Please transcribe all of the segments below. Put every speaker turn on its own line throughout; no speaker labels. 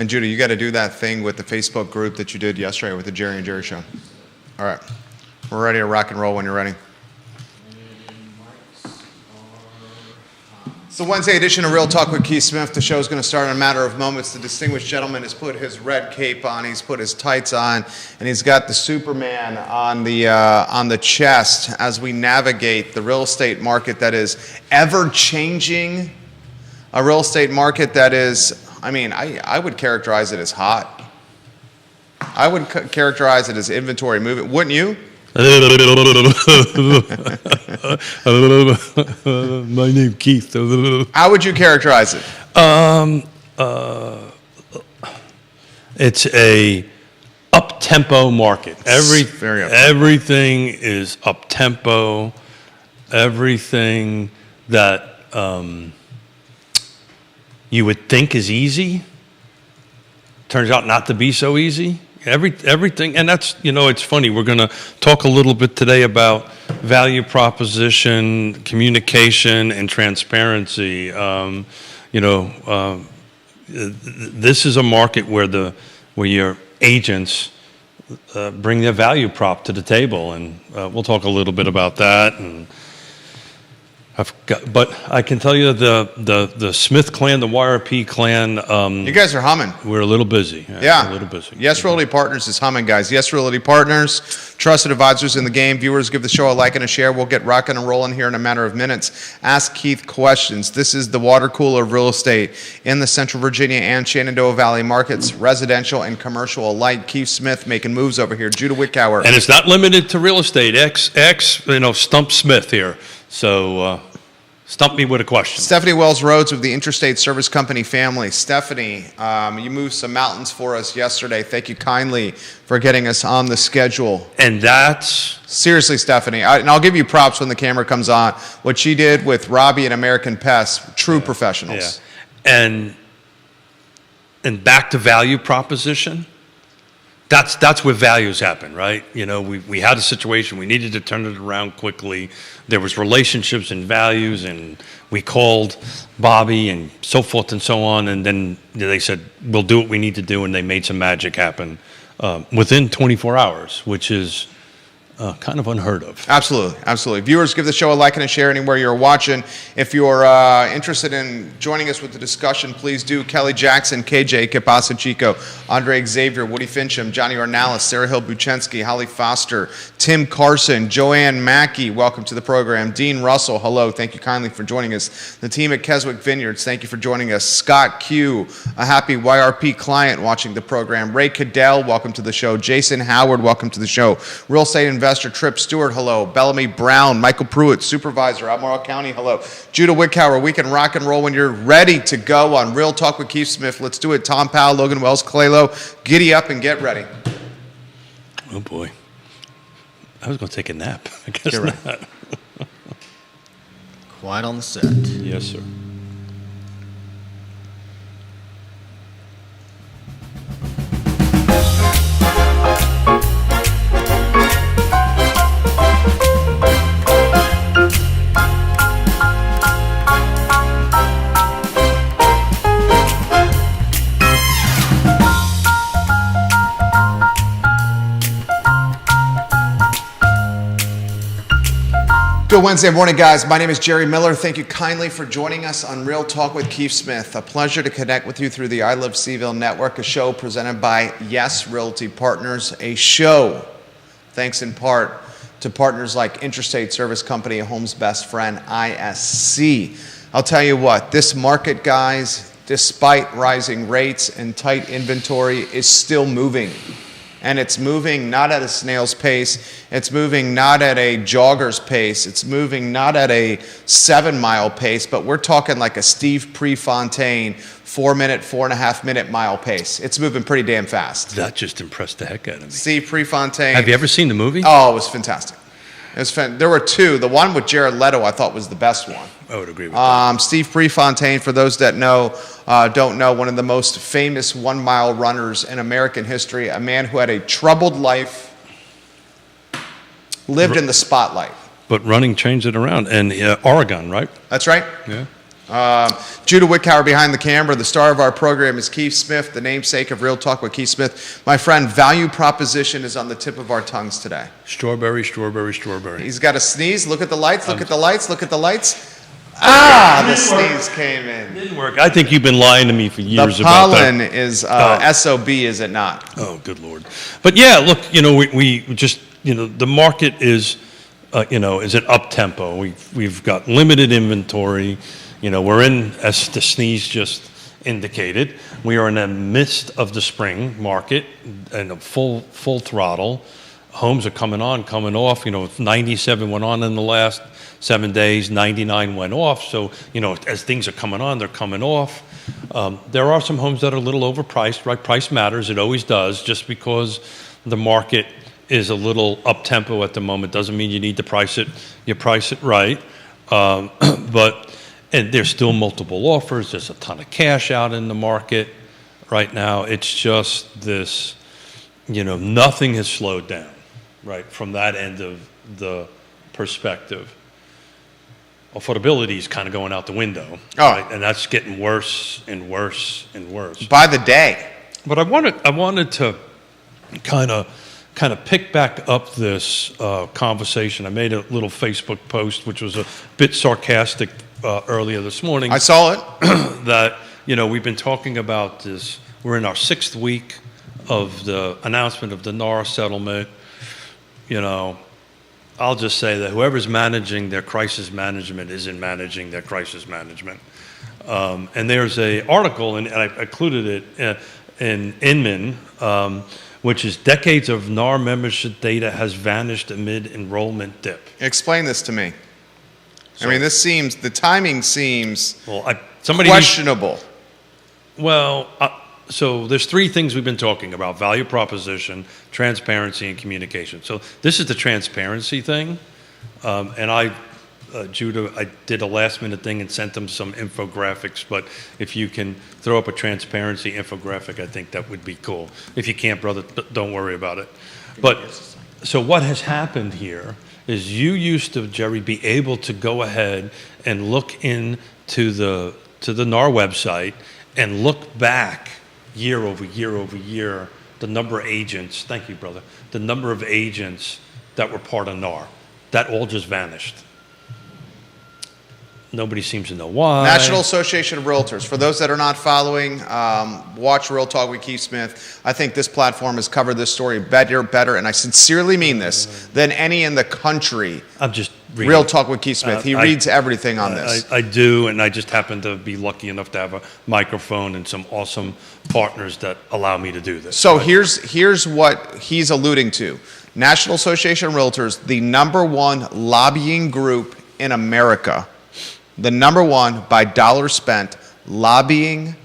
And Judah, you got to do that thing with the Facebook group that you did yesterday with the Jerry and Jerry show. All right. We're ready to rock and roll when you're ready. It's the Wednesday edition of Real Talk with Keith Smith. The show is going to start in a matter of moments. The distinguished gentleman has put his red cape on, he's put his tights on, and he's got the Superman on the chest as we navigate the real estate market that is ever-changing, a real estate market that is, I would characterize it as hot. I would characterize it as inventory moving. Wouldn't you?
My name Keith.
How would you characterize it?
It's a up-tempo market.
Very up-tempo.
Everything is up-tempo. Everything that you would think is easy turns out not to be so easy. Everything, and that's, it's funny. We're going to talk a little bit today about value proposition, communication, and transparency. This is a market where your agents bring their value prop to the table, and we'll talk a little bit about that. And but I can tell you the Smith clan, the YRP clan.
You guys are humming.
We're a little busy.
Yeah.
A little busy.
Yes Realty Partners is humming, guys. Yes Realty Partners, trusted advisors in the game. Viewers, give the show a like and a share. We'll get rocking and rolling here in a matter of minutes. Ask Keith questions. This is the water cooler of real estate in the Central Virginia and Shenandoah Valley markets, residential and commercial alike. Keith Smith making moves over here. Judah Wickower.
And it's not limited to real estate. Stump Smith here. So stump me with a question.
Stephanie Wells Rhodes of the Interstate Service Company family. Stephanie, you moved some mountains for us yesterday. Thank you kindly for getting us on the schedule.
And that's...
Seriously, Stephanie, and I'll give you props when the camera comes on. What she did with Robbie and American Pest, true professionals.
Yeah. And back to value proposition. That's where values happen, right? We had a situation, we needed to turn it around quickly. There was relationships and values, and we called Bobby and so forth and so on, and then they said, we'll do what we need to do, and they made some magic happen within 24 hours, which is kind of unheard of.
Absolutely. Viewers, give the show a like and a share anywhere you're watching. If you're interested in joining us with the discussion, please do. Kelly Jackson, KJ, Kipasa Chico, Andre Xavier, Woody Fincham, Johnny Ornalis, Sarah Hill Buchensky, Holly Foster, Tim Carson, Joanne Mackey, welcome to the program. Dean Russell, hello, thank you kindly for joining us. The team at Keswick Vineyards, thank you for joining us. Scott Q, a happy YRP client watching the program. Ray Cadell, welcome to the show. Jason Howard, welcome to the show. Real estate investor Trip Stewart, hello. Bellamy Brown, Michael Pruitt, supervisor, Albemarle County, hello. Judah Wickower, we can rock and roll when you're ready to go on Real Talk with Keith Smith. Let's do it. Tom Powell, Logan Wells, Claylo, giddy up and get ready.
Oh boy. I was going to take a nap. I guess not.
Quiet on the set.
Yes, sir.
Good Wednesday morning, guys. My name is Jerry Miller. Thank you kindly for joining us on Real Talk with Keith Smith. A pleasure to connect with you through the I Love Seville Network, a show presented by Yes Realty Partners, a show thanks in part to partners like Interstate Service Company, a home's best friend, ISC. I'll tell you what, this market, guys, despite rising rates and tight inventory, is still moving. And it's moving not at a snail's pace. It's moving not at a jogger's pace. It's moving not at a 7-mile pace, but we're talking like a Steve Prefontaine 4.5 mile pace. It's moving pretty damn fast.
That just impressed the heck out of me.
Steve Prefontaine.
Have you ever seen the movie?
Oh, it was fantastic. There were two. The one with Jared Leto I thought was the best one.
I would agree with that.
Steve Prefontaine, for those that don't know, one of the most famous 1-mile runners in American history, a man who had a troubled life, lived in the spotlight.
But running changed it around. And Oregon, right?
That's right.
Yeah.
Judah Wickower behind the camera. The star of our program is Keith Smith, the namesake of Real Talk with Keith Smith. My friend, value proposition is on the tip of our tongues today.
Strawberry, strawberry, strawberry.
He's got a sneeze. Look at the lights. Look at the lights. Look at the lights. Ah, the sneeze came in.
Didn't work. I think you've been lying to me for years
The
about
pollen
that.
is SOB, is it not?
Oh, good Lord. But yeah, look, we just, the market is, is an up tempo. We've got limited inventory. We're in, as the sneeze just indicated, we are in the midst of the spring market and a full throttle. Homes are coming on, coming off. 97 went on in the last 7 days, 99 went off. So, as things are coming on, they're coming off. There are some homes that are a little overpriced, right? Price matters, it always does. Just because the market is a little up-tempo at the moment doesn't mean you need to price it. You price it right. And there's still multiple offers. There's a ton of cash out in the market right now. It's just this, nothing has slowed down, right, from that end of the perspective. Affordability is kind of going out the window, right? And that's getting worse and worse and worse
by the day.
But I wanted to kind of pick back up this conversation. I made a little Facebook post, which was a bit sarcastic earlier this morning.
I saw it.
That we've been talking about this. We're in our 6th week of the announcement of the NAR settlement. I'll just say that whoever's managing their crisis management isn't managing their crisis management. And there's an article, and I included it in Inman, which is decades of NAR membership data has vanished amid enrollment dip.
Explain this to me. I mean, the timing seems questionable.
So there's 3 things we've been talking about: value proposition, transparency, and communication. So this is the transparency thing. And Judah, I did a last-minute thing and sent them some infographics. But if you can throw up a transparency infographic, I think that would be cool. If you can't, brother, don't worry about it. But so what has happened here is you used to, Jerry, be able to go ahead and look into the NAR website and look back year over year over year, the number of agents, thank you, brother, the number of agents that were part of NAR. That all just vanished. Nobody seems to know why.
National Association of Realtors. For those that are not following, watch Real Talk with Keith Smith. I think this platform has covered this story better, and I sincerely mean this, than any in the country.
I'm just reading.
Real Talk with Keith Smith. He reads everything on this.
I do, and I just happen to be lucky enough to have a microphone and some awesome partners that allow me to do this.
So here's what he's alluding to. National Association of Realtors, the #1 lobbying group in America. The #1 by dollars spent lobbying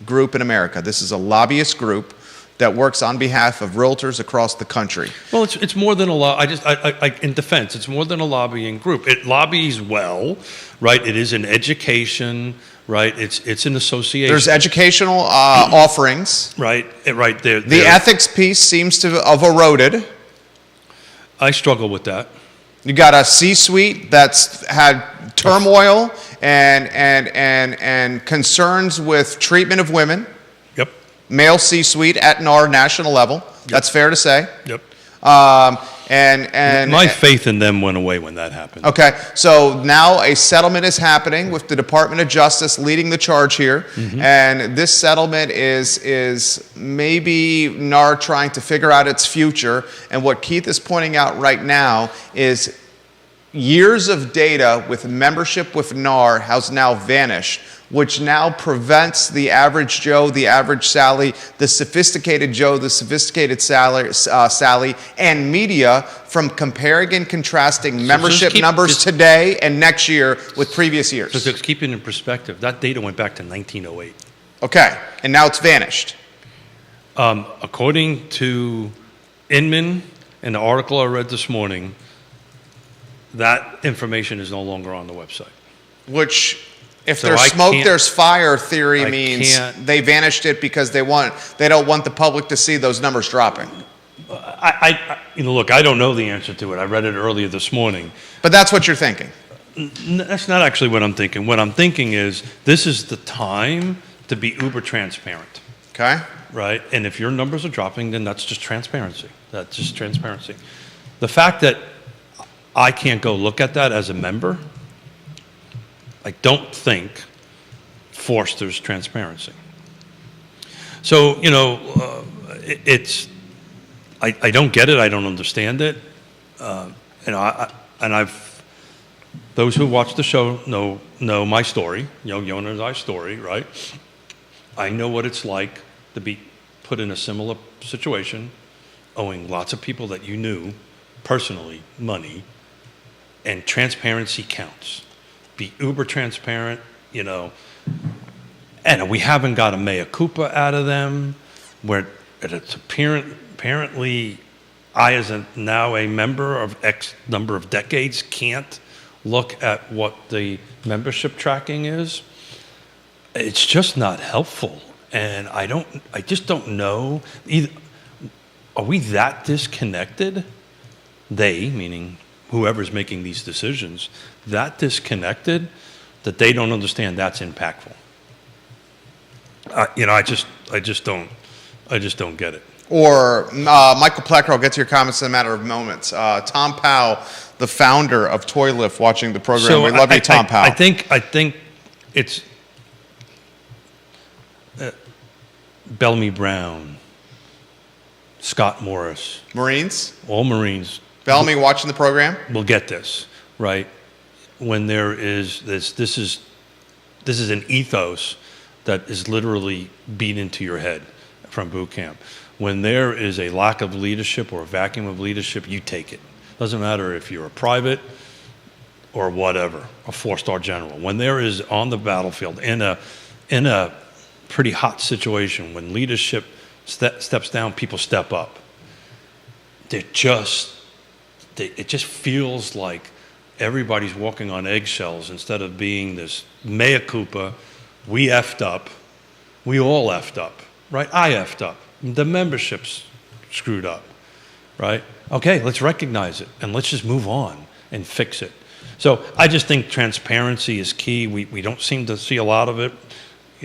group in America. This is a lobbyist group that works on behalf of realtors across the country.
Well, it's more than in defense, it's more than a lobbying group. It lobbies well, right? It is an education, right? It's an association.
There's educational offerings.
Right there.
The ethics piece seems to have eroded.
I struggle with that.
You got a C-suite that's had turmoil and concerns with treatment of women.
Yep.
Male C-suite at NAR national level. Yep. That's fair to say.
Yep.
And
my faith in them went away when that happened.
Okay, so now a settlement is happening with the Department of Justice leading the charge here, and this settlement is maybe NAR trying to figure out its future. And what Keith is pointing out right now is years of data with membership with NAR has now vanished, which now prevents the average Joe, the average Sally, the sophisticated Joe, the sophisticated Sally, and media from comparing and contrasting membership numbers today and next year with previous years.
So to keep it in perspective, that data went back to 1908.
Okay, and now it's vanished.
According to Inman and the article I read this morning, that information is no longer on the website.
Which, if there's smoke, there's fire theory means they vanished it because they don't want the public to see those numbers dropping.
Look, I don't know the answer to it. I read it earlier this morning.
But that's what you're thinking.
That's not actually what I'm thinking. What I'm thinking is this is the time to be uber transparent,
Okay?
right? And if your numbers are dropping, then that's just transparency. That's just transparency. The fact that I can't go look at that as a member, I don't think fosters transparency. So, I don't get it. I don't understand it. Those who watch the show know my story, Yona and I's story, right? I know what it's like to be put in a similar situation, owing lots of people that you knew personally money, and transparency counts. Be uber transparent, and we haven't got a mea culpa out of them, where it's apparently I, as now a member of X number of decades, can't look at what the membership tracking is. It's just not helpful, and I just don't know. Are we that disconnected? They, meaning whoever's making these decisions, that disconnected that they don't understand that's impactful. I just don't get it.
Or Michael Plecker, I'll get to your comments in a matter of moments. Tom Powell, the founder of Toy Lift, watching the program.
So
we love you, Tom Powell.
I think it's Bellamy Brown, Scott Morris,
Marines?
all Marines.
Bellamy watching the program?
Will get this, right? When there is this is an ethos that is literally beat into your head from boot camp. When there is a lack of leadership or a vacuum of leadership, you take it. Doesn't matter if you're a private or whatever, a four-star general. When there is on the battlefield in a pretty hot situation, when leadership steps down, people step up. It just feels like everybody's walking on eggshells instead of being this mea culpa. We effed up. We all effed up, right? I effed up. The membership's screwed up, right? Okay, let's recognize it and let's just move on and fix it. So I just think transparency is key. We don't seem to see a lot of it.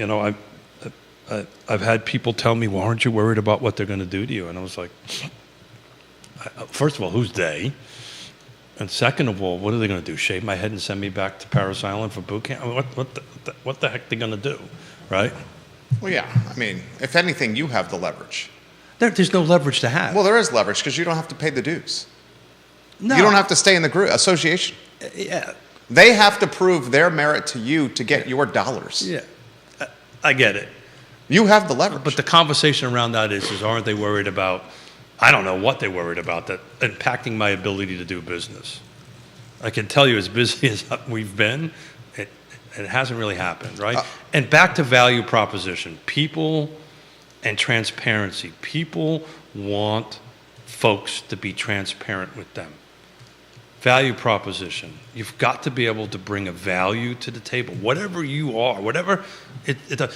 I've had people tell me, well, aren't you worried about what they're going to do to you? And I was like, first of all, who's they? And second of all, what are they going to do? Shave my head and send me back to Paris Island for boot camp? I mean, what the heck are they going to do, right?
Well, yeah. I mean, if anything, you have the leverage.
There's no leverage to have.
Well, there is leverage because you don't have to pay the dues.
No.
You don't have to stay in the group association.
Yeah.
They have to prove their merit to you to get your dollars.
Yeah. I get it.
You have the leverage.
But the conversation around that is aren't they worried about, I don't know what they're worried about, that impacting my ability to do business. I can tell you, as busy as we've been, it hasn't really happened, right? And back to value proposition. People and transparency. People want folks to be transparent with them. Value proposition. You've got to be able to bring a value to the table. Whatever you are, whatever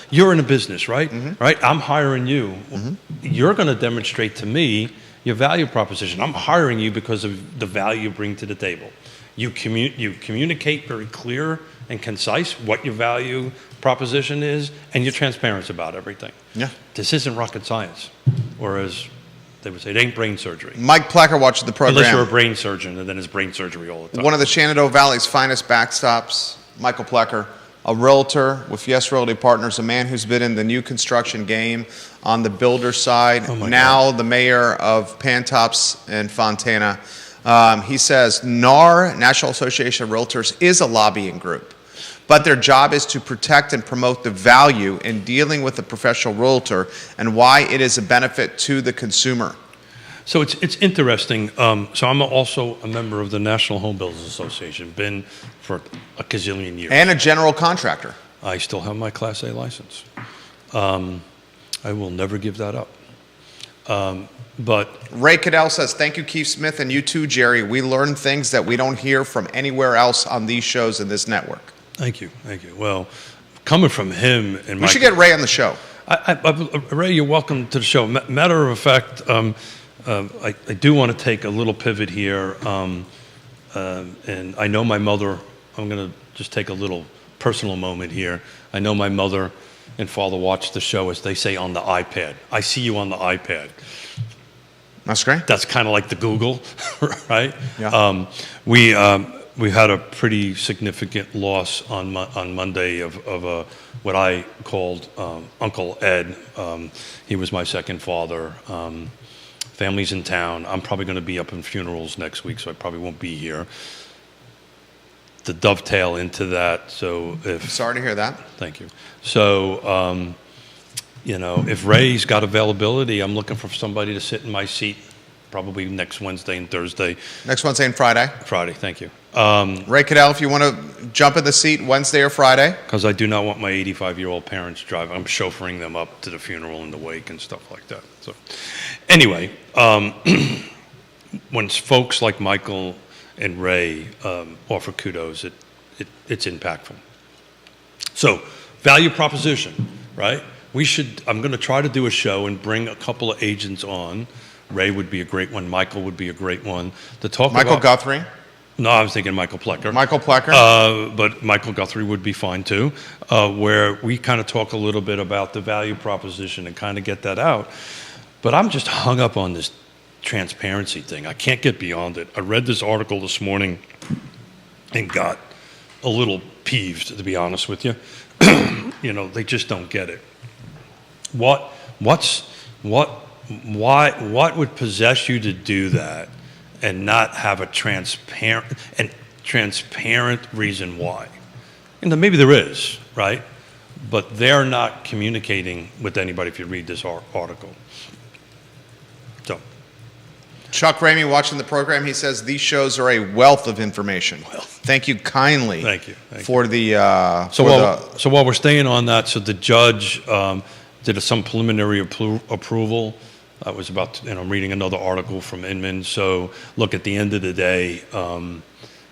you're in a business, right? Mm-hmm. Right? I'm hiring you. Mm-hmm. You're going to demonstrate to me your value proposition. I'm hiring you because of the value you bring to the table. You communicate very clear and concise what your value proposition is, and you're transparent about everything.
Yeah.
This isn't rocket science, or as they would say, it ain't brain surgery.
Mike Plecker watching the program.
Unless you're a brain surgeon, and then it's brain surgery all the time.
One of the Shenandoah Valley's finest backstops, Michael Plecker, a realtor with Yes Realty Partners, a man who's been in the new construction game on the builder side, now the mayor of Pantops and Fontana. He says NAR, National Association of Realtors, is a lobbying group, but their job is to protect and promote the value in dealing with a professional realtor and why it is a benefit to the consumer.
So it's interesting. So I'm also a member of the National Home Builders Association, been for a gazillion years.
And a general contractor.
I still have my Class A license. I will never give that up. But
Ray Cadell says, thank you, Keith Smith, and you too, Jerry. We learn things that we don't hear from anywhere else on these shows in this network.
Thank you. Well, coming from him and
we should get Ray on the show.
Ray, you're welcome to the show. Matter of fact, I do want to take a little pivot here, and I know my mother I'm gonna just take a little personal moment here. I know my mother and father watch the show, as they say, on the iPad. I see you on the iPad.
That's great.
That's kind of like the Google, right?
Yeah.
We had a pretty significant loss on Monday of what I called Uncle Ed. He was my second father. Family's in town. I'm probably going to be up in funerals next week, so I probably won't be here. To dovetail into that, so if...
Sorry to hear that.
Thank you. So, if Ray's got availability, I'm looking for somebody to sit in my seat probably next Wednesday and Thursday.
Next Wednesday and Friday.
Friday, thank you.
Ray Cadell, if you want to jump in the seat Wednesday or Friday.
Because I do not want my 85-year-old parents driving. I'm chauffeuring them up to the funeral and the wake and stuff like that. So, anyway, when folks like Michael and Ray offer kudos, it's impactful. So, value proposition, right? I'm going to try to do a show and bring a couple of agents on. Ray would be a great one. Michael would be a great one to talk about.
Michael Guthrie.
No, I was thinking Michael Plecker.
Michael Plecker.
But Michael Guthrie would be fine too, where we kind of talk a little bit about the value proposition and kind of get that out. But I'm just hung up on this transparency thing. I can't get beyond it. I read this article this morning and got a little peeved, to be honest with you. They just don't get it. What would possess you to do that and not have a transparent reason why? And maybe there is, right? But they're not communicating with anybody if you read this article. So,
Chuck Ramey watching the program, he says these shows are a wealth of information. Thank you kindly.
Thank you.
For the
So while we're staying on that, so the judge did some preliminary approval. I was I'm reading another article from Inman. So look, at the end of the day,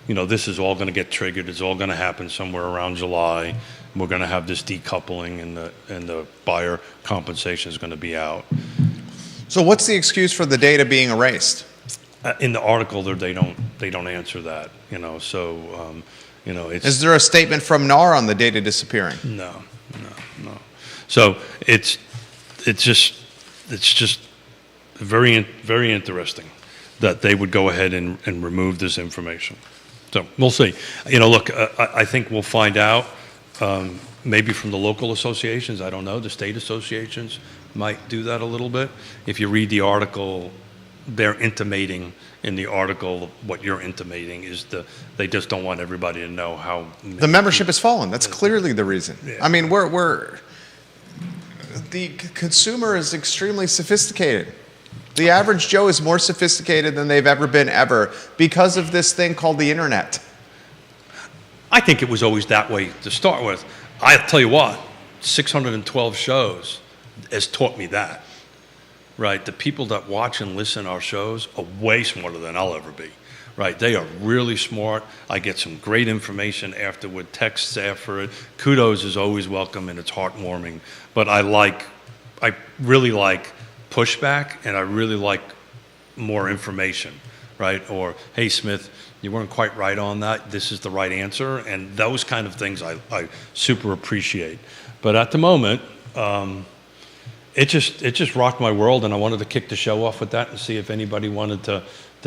this is all going to get triggered. It's all going to happen somewhere around July. We're going to have this decoupling, and the buyer compensation is going to be out.
So what's the excuse for the data being erased?
In the article, they don't answer that. So it's.
Is there a statement from NAR on the data disappearing?
No. So it's just very, very interesting that they would go ahead and remove this information. So we'll see. Look, I think we'll find out maybe from the local associations. I don't know. The state associations might do that a little bit. If you read the article, they're intimating in the article what you're intimating is they just don't want everybody to know how
the membership has fallen. That's clearly the reason.
Yeah.
I mean, the consumer is extremely sophisticated. The average Joe is more sophisticated than they've ever been because of this thing called the internet.
I think it was always that way to start with. I'll tell you what, 612 shows has taught me that, right? The people that watch and listen to our shows are way smarter than I'll ever be, right? They are really smart. I get some great information afterward, texts after it. Kudos is always welcome, and it's heartwarming. But I really like pushback, and I really like more information, right? Or, hey, Smith, you weren't quite right on that. This is the right answer. And those kind of things I super appreciate. But at the moment, it just rocked my world, and I wanted to kick the show off with that and see if anybody wanted to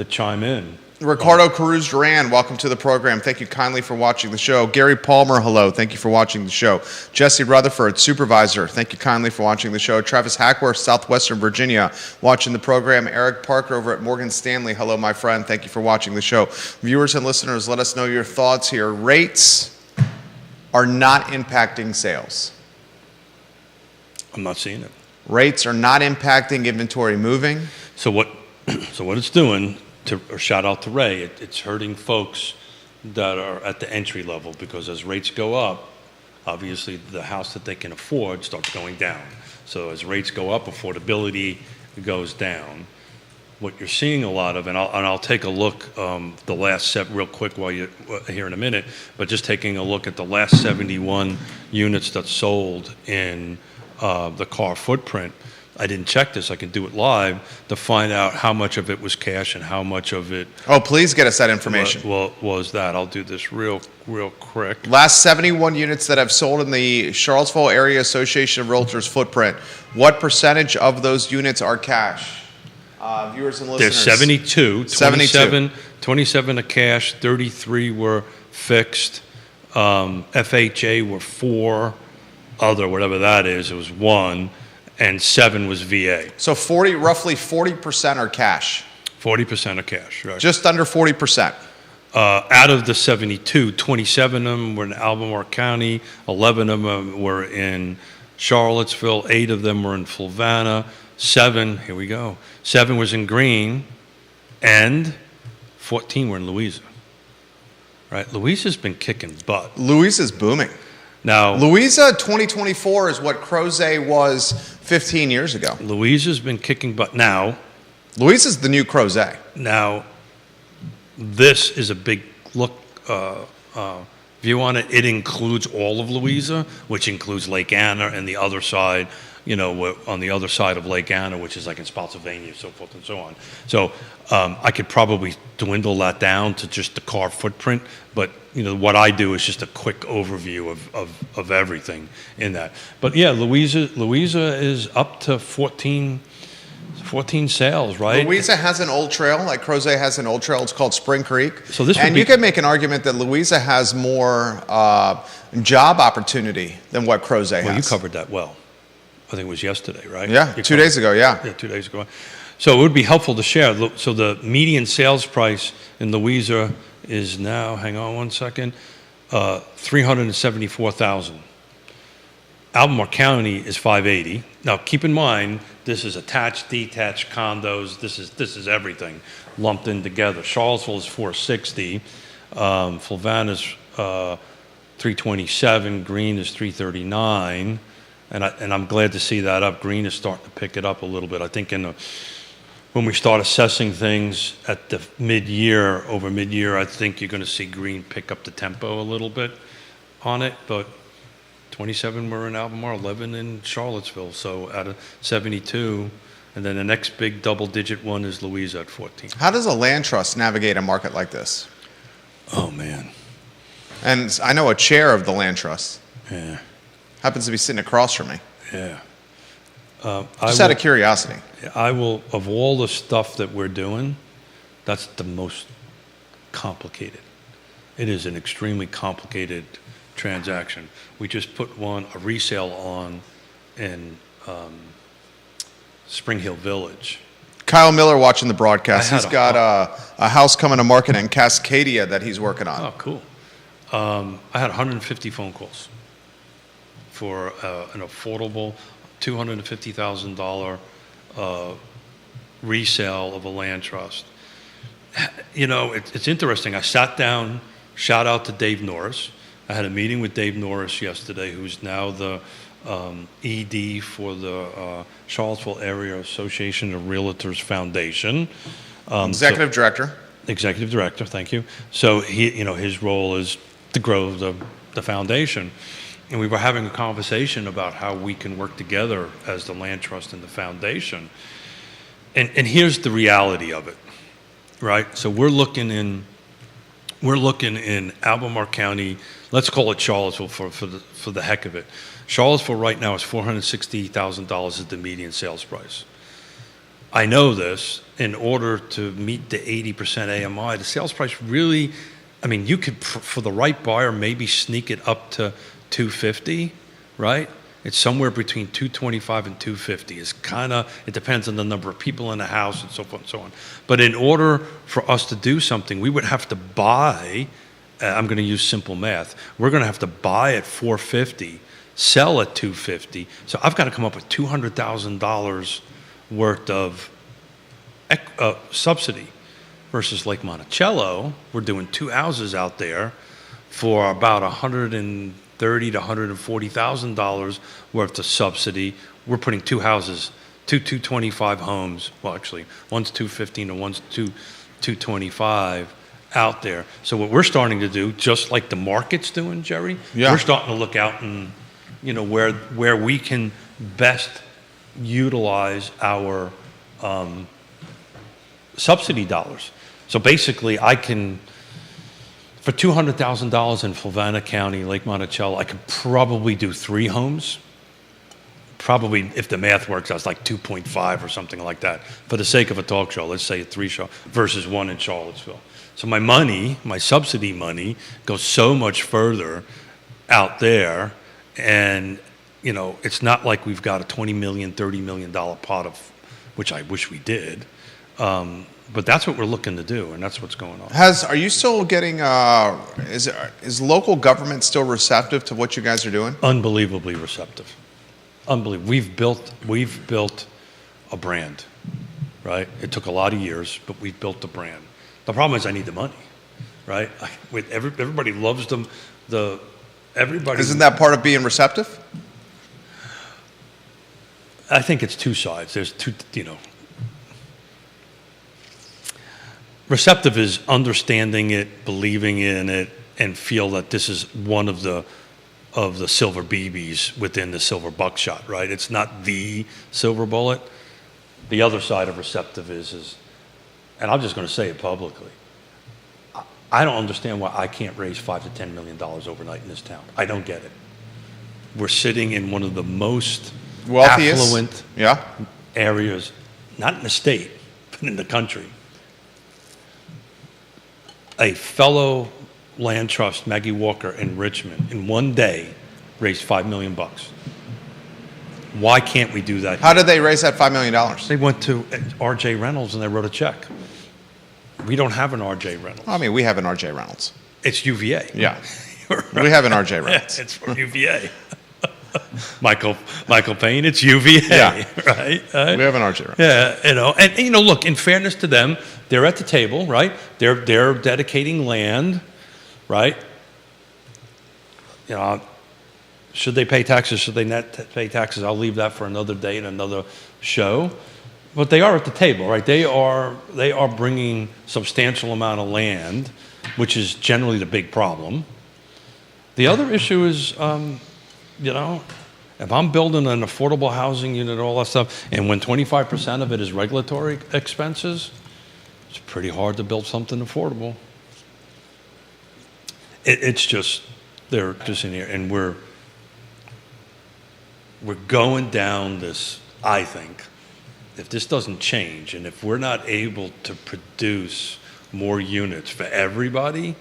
chime in.
Ricardo Cruz Duran, welcome to the program. Thank you kindly for watching the show. Gary Palmer, hello. Thank you for watching the show. Jesse Rutherford, supervisor. Thank you kindly for watching the show. Travis Hackworth, Southwestern Virginia, watching the program. Eric Parker over at Morgan Stanley. Hello, my friend. Thank you for watching the show. Viewers and listeners, let us know your thoughts here. Rates are not impacting sales.
I'm not seeing it.
Rates are not impacting inventory moving.
So what it's doing, or shout out to Ray, it's hurting folks that are at the entry level, because as rates go up, obviously the house that they can afford starts going down. So as rates go up, affordability goes down. What you're seeing a lot of, and I'll take a look the last real quick while you're here in a minute, but just taking a look at the last 71 units that sold in the car footprint, I didn't check this. I can do it live to find out how much of it was cash and how much of it
Oh, please get us that information.
was that. I'll do this real quick.
Last 71 units that have sold in the Charlottesville Area Association of Realtors footprint. What percentage of those units are cash? Viewers and listeners.
There's 72.
72.
27 are cash, 33 were fixed. FHA were 4, other, whatever that is, it was 1, and 7 was VA.
So roughly 40% are cash.
40% are cash, right?
Just under 40%.
Out of the 72, 27 of them were in Albemarle County, 11 of them were in Charlottesville, 8 of them were in Fluvanna, 7 was in Greene, and 14 were in Louisa. Right? Louisa's been kicking butt.
Louisa's booming.
Now,
Louisa 2024 is what Crozet was 15 years ago.
Louisa's been kicking butt. Now,
Louisa's the new Crozet.
This is a big view on it. It includes all of Louisa, which includes Lake Anna and the other side, on the other side of Lake Anna, which is like in Spotsylvania, so forth and so on. So I could probably dwindle that down to just the car footprint, but what I do is just a quick overview of everything in that. But yeah, Louisa is up to 14 sales, right?
Louisa has an old trail, like Crozet has an old trail. It's called Spring Creek.
So this
and you can make an argument that Louisa has more job opportunity than what Crozet has.
Well, you covered that well. I think it was yesterday, right?
Yeah, 2 days ago, yeah.
Yeah, 2 days ago. So it would be helpful to share. So the median sales price in Louisa is now, hang on one second, $374,000. Albemarle County is $580,000. Now, keep in mind, this is attached, detached condos. This is everything lumped in together. Charlottesville is $460,000. Fluvanna's $327,000. Greene is $339,000. And I'm glad to see that up. Greene is starting to pick it up a little bit. I think when we start assessing things at the over mid-year, I think you're going to see Greene pick up the tempo a little bit on it. But 27 were in Albemarle, 11 in Charlottesville. So out of 72, and then the next big double-digit one is Louisa at 14.
How does a land trust navigate a market like this?
Oh, man.
And I know a chair of the land trust.
Yeah.
Happens to be sitting across from me.
Yeah.
Just out of curiosity.
I will, of all the stuff that we're doing, that's the most complicated. It is an extremely complicated transaction. We just put a resale on in Spring Hill Village.
Kyle Miller watching the broadcast.
He's
got a house coming to market in Cascadia that he's working on.
Oh, cool. I had 150 phone calls for an affordable $250,000 resale of a land trust. It's interesting. I sat down, shout out to Dave Norris. I had a meeting with Dave Norris yesterday, who's now the ED for the Charlottesville Area Association of Realtors Foundation.
Executive director.
Executive director, thank you. So his role is to grow the foundation. And we were having a conversation about how we can work together as the land trust and the foundation. And here's the reality of it, right? So we're looking in Albemarle County. Let's call it Charlottesville for the heck of it. Charlottesville right now is $460,000 is the median sales price. I know this. In order to meet the 80% AMI, the sales price really, you could, for the right buyer, maybe sneak it up to $250, right? It's somewhere between $225 and $250. It depends on the number of people in the house and so forth and so on. But in order for us to do something, we would have to buy, I'm going to use simple math, we're going to have to buy at $450, sell at $250. So I've got to come up with $200,000 worth of subsidy versus Lake Monticello. We're doing 2 houses out there for about $130,000 to $140,000 worth of subsidy. We're putting 2 houses, two 225 homes. Well, actually, one's 215 and one's 225 out there. So what we're starting to do, just like the market's doing, Jerry, we're starting to look out and where we can best utilize our subsidy dollars. So basically, I can, for $200,000 in Fluvanna County, Lake Monticello, I could probably do 3 homes. Probably, if the math works, that's like 2.5 or something like that. For the sake of a talk show, let's say a 3 show versus 1 in Charlottesville. So my money, my subsidy money, goes so much further out there, and it's not like we've got a $20 million, $30 million pot of, which I wish we did. But that's what we're looking to do, and that's what's going on.
Are you still getting? Is local government still receptive to what you guys are doing?
Unbelievably receptive. Unbelievable. We've built a brand, right? It took a lot of years, but we've built a brand. The problem is I need the money, right? Everybody loves them. Everybody.
Isn't that part of being receptive?
I think it's two sides. There's two, Receptive is understanding it, believing in it, and feel that this is one of the silver BBs within the silver buckshot, right? It's not the silver bullet. The other side of receptive is, and I'm just going to say it publicly, I don't understand why I can't raise $5 to $10 million overnight in this town. I don't get it. We're sitting in one of the most
wealthiest
affluent areas, not in the state, but in the country. A fellow land trust, Maggie Walker in Richmond, in one day raised $5 million. Why can't we do that?
How did they raise that $5 million?
They went to RJ Reynolds and they wrote a check. We don't have an RJ Reynolds.
I mean, we have an RJ Reynolds.
It's UVA.
Yeah. We have an RJ Reynolds.
It's from UVA. Michael Payne, it's UVA, right?
We have an RJ Reynolds.
Yeah, and look, in fairness to them, they're at the table, right? They're dedicating land, right? Should they pay taxes? Should they not pay taxes? I'll leave that for another day and another show. But they are at the table, right? They are bringing substantial amount of land, which is generally the big problem. The other issue is, if I'm building an affordable housing unit, all that stuff, and when 25% of it is regulatory expenses, it's pretty hard to build something affordable. It's just, they're just in here, and we're going down this, I think, if this doesn't change, and if we're not able to produce more units for everybody,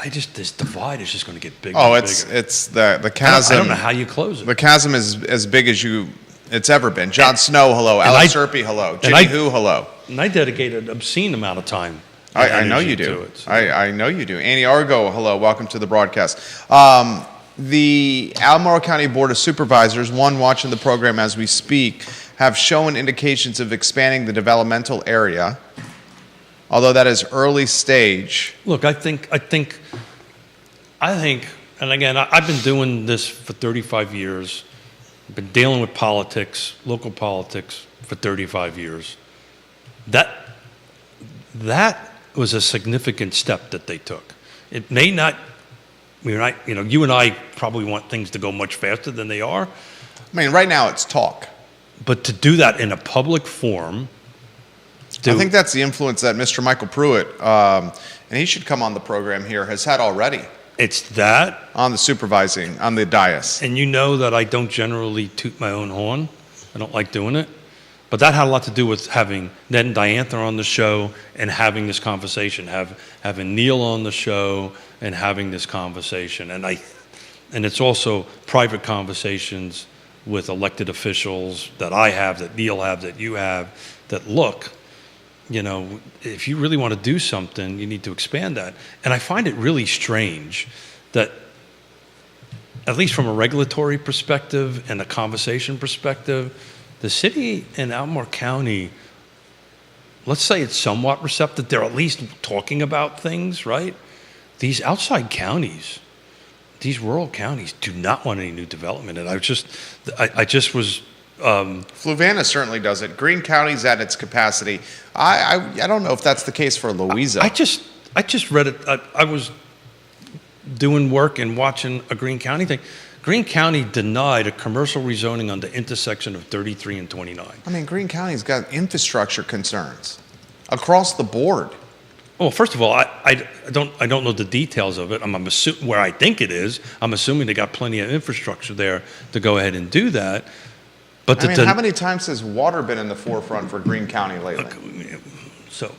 this divide is just going to get bigger.
Oh,
and
it's
bigger.
the chasm.
I don't know how you close it.
The chasm is as big as it's ever been. Jon Snow, hello. Alex Serpy, hello. Jimmy Who, hello.
And I dedicated an obscene amount of time.
I know you do.
So.
I know you do. Annie Argo, hello. Welcome to the broadcast. The Albemarle County Board of Supervisors, one watching the program as we speak, have shown indications of expanding the developmental area, although that is early stage.
Look, I think, and again, I've been doing this for 35 years. I've been dealing with politics, local politics, for 35 years. That was a significant step that they took. It may not, you and I probably want things to go much faster than they are.
I mean, right now it's talk.
But to do that in a public forum,
I think that's the influence that Mr. Michael Pruitt, and he should come on the program here, has had already.
It's that.
On the supervising, on the dais.
And you know that I don't generally toot my own horn. I don't like doing it. But that had a lot to do with having Ned and Diantha on the show and having this conversation, having Neil on the show and having this conversation. And it's also private conversations with elected officials that I have, that Neil have, that you have, that look, if you really want to do something, you need to expand that. And I find it really strange that, at least from a regulatory perspective and a conversation perspective, the city in Albemarle County, let's say it's somewhat receptive. They're at least talking about things, right? These outside counties, these rural counties do not want any new development. And I just was...
Fluvanna certainly does it. Greene County's at its capacity. I don't know if that's the case for Louisa.
I just read it. I was doing work and watching a Greene County thing. Greene County denied a commercial rezoning on the intersection of 33 and 29.
I mean, Greene County's got infrastructure concerns across the board.
Well, first of all, I don't know the details of it. I'm where I think it is. I'm assuming they got plenty of infrastructure there to go ahead and do that. But
I mean, how many times has water been in the forefront for Greene County lately?
So,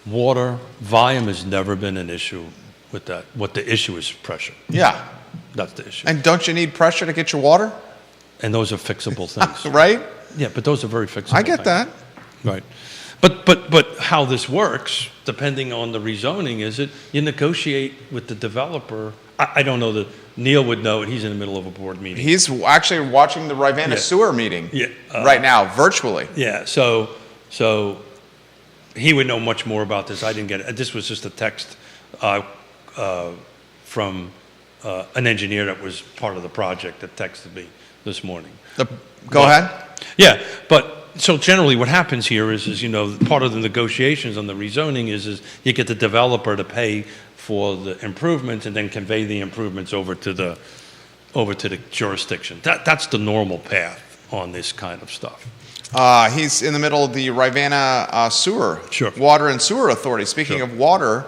water volume has never been an issue with that. What the issue is pressure.
Yeah.
That's the issue.
And don't you need pressure to get your water?
And those are fixable things.
Right?
Yeah, but those are very fixable.
I get that.
Right. But how this works, depending on the rezoning, is it you negotiate with the developer. I don't know that Neil would know it. He's in the middle of a board meeting.
He's actually watching the Rivanna sewer meeting right now, virtually.
Yeah. So he would know much more about this. I didn't get it. This was just a text from an engineer that was part of the project that texted me this morning.
Go ahead.
Yeah, but so generally what happens here is part of the negotiations on the rezoning is you get the developer to pay for the improvements and then convey the improvements over to the jurisdiction. That's the normal path on this kind of stuff.
He's in the middle of the Rivanna Sewer, Water and Sewer Authority. Speaking of water,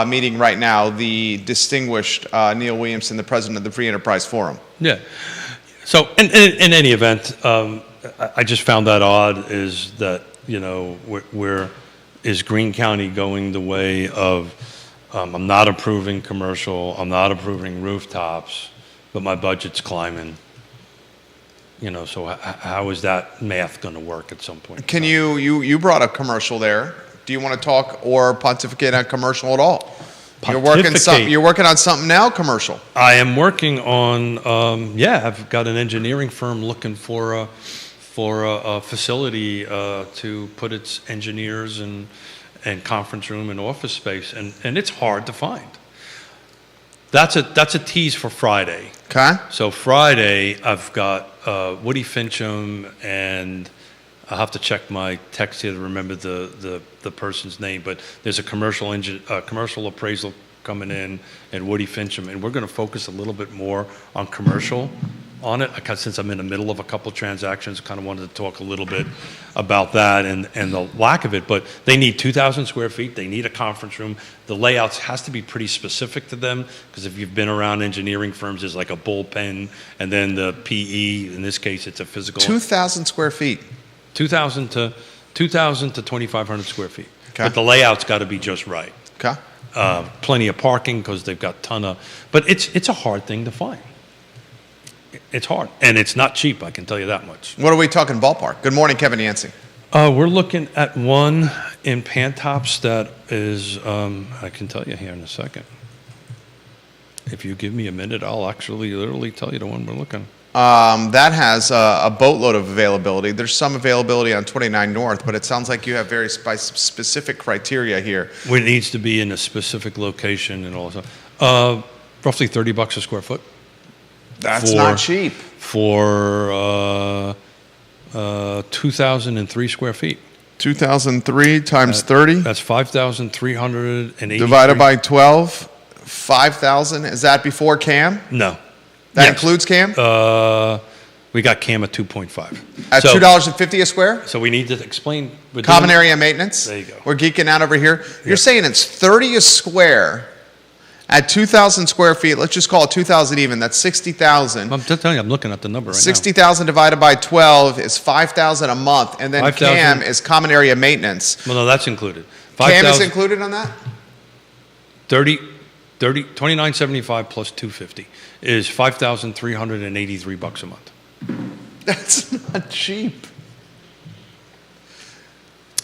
meeting right now, the distinguished Neil Williamson, the president of the Free Enterprise Forum.
Yeah. So in any event, I just found that odd is that, where is Greene County going the way of, I'm not approving commercial, I'm not approving rooftops, but my budget's climbing. So how is that math going to work at some point?
Can you brought up commercial there. Do you want to talk or pontificate on commercial at all? You're working on something now, commercial.
I am working on, I've got an engineering firm looking for a facility to put its engineers and conference room and office space, and it's hard to find. That's a tease for Friday.
Okay.
So Friday, I've got Woody Fincham, and I'll have to check my text here to remember the person's name, but there's a commercial appraisal coming in, and Woody Fincham, and we're going to focus a little bit more on commercial on it. Since I'm in the middle of a couple transactions, I kind of wanted to talk a little bit about that and the lack of it. But they need 2,000 square feet. They need a conference room. The layouts has to be pretty specific to them, because if you've been around engineering firms, there's like a bullpen, and then the PE. In this case, it's a physical.
2,000 square feet.
2,000 to 2,500 square feet.
Okay.
But the layout's got to be just right.
Okay.
Plenty of parking, because they've got ton of. But it's a hard thing to find. It's hard, and it's not cheap, I can tell you that much.
What are we talking ballpark? Good morning, Kevin Yancey.
We're looking at one in Pantops that is, I can tell you here in a second. If you give me a minute, I'll actually literally tell you the one we're looking.
That has a boatload of availability. There's some availability on 29 North, but it sounds like you have very specific criteria here.
It needs to be in a specific location and all that. Roughly $30 a square foot.
That's not cheap.
For 2,003 square feet.
2,003 times 30?
That's 5,380.
Divided by 12, 5,000. Is that before CAM?
No.
That includes CAM?
We got CAM at 2.5.
At $2.50 a square?
So we need to explain.
Common area maintenance?
There you go.
We're geeking out over here. You're saying it's 30 a square at 2,000 square feet. Let's just call it 2,000 even. That's 60,000.
I'm telling you, I'm looking at the number right
60,000 divided by 12 is 5,000 a month. And then
5,000.
CAM is common area maintenance.
Well, no, that's included.
CAM is included on that?
29.75 plus 250 is $5,383 a month.
That's not cheap.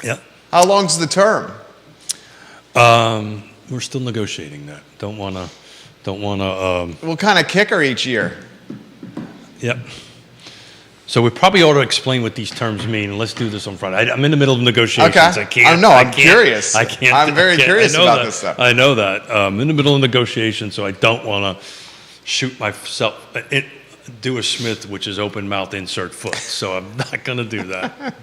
Yeah.
How long's the term?
We're still negotiating that. Don't want to.
What kind of kicker each year?
Yep. So we probably ought to explain what these terms mean, and let's do this on Friday. I'm in the middle of negotiations.
Okay.
I can't.
I'm curious.
I can't.
I'm very curious about this stuff.
I know that. I'm in the middle of negotiations, so I don't want to shoot myself. do a Smith, which is open mouth, insert foot. So I'm not going to do that.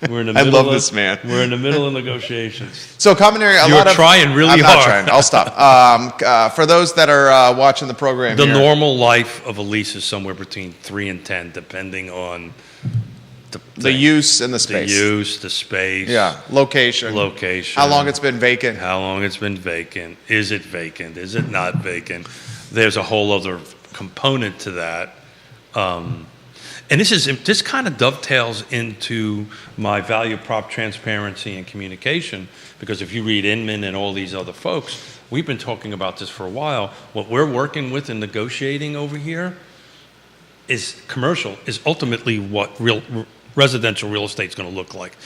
We're in the
I
middle
love
of,
this man.
We're in the middle of negotiations.
So commentary,
You're trying really
I'm
hard.
not trying. I'll stop. For those that are watching the program,
The
here,
normal life of a lease is somewhere between 3 and 10, depending on
the use and the space.
the use, the space,
Yeah, location.
location,
How long it's been vacant.
how long it's been vacant. Is it vacant? Is it not vacant? There's a whole other component to that. And this kind of dovetails into my value prop transparency and communication, because if you read Inman and all these other folks, we've been talking about this for a while. What we're working with and negotiating over here is commercial, is ultimately what residential real estate is going to look like.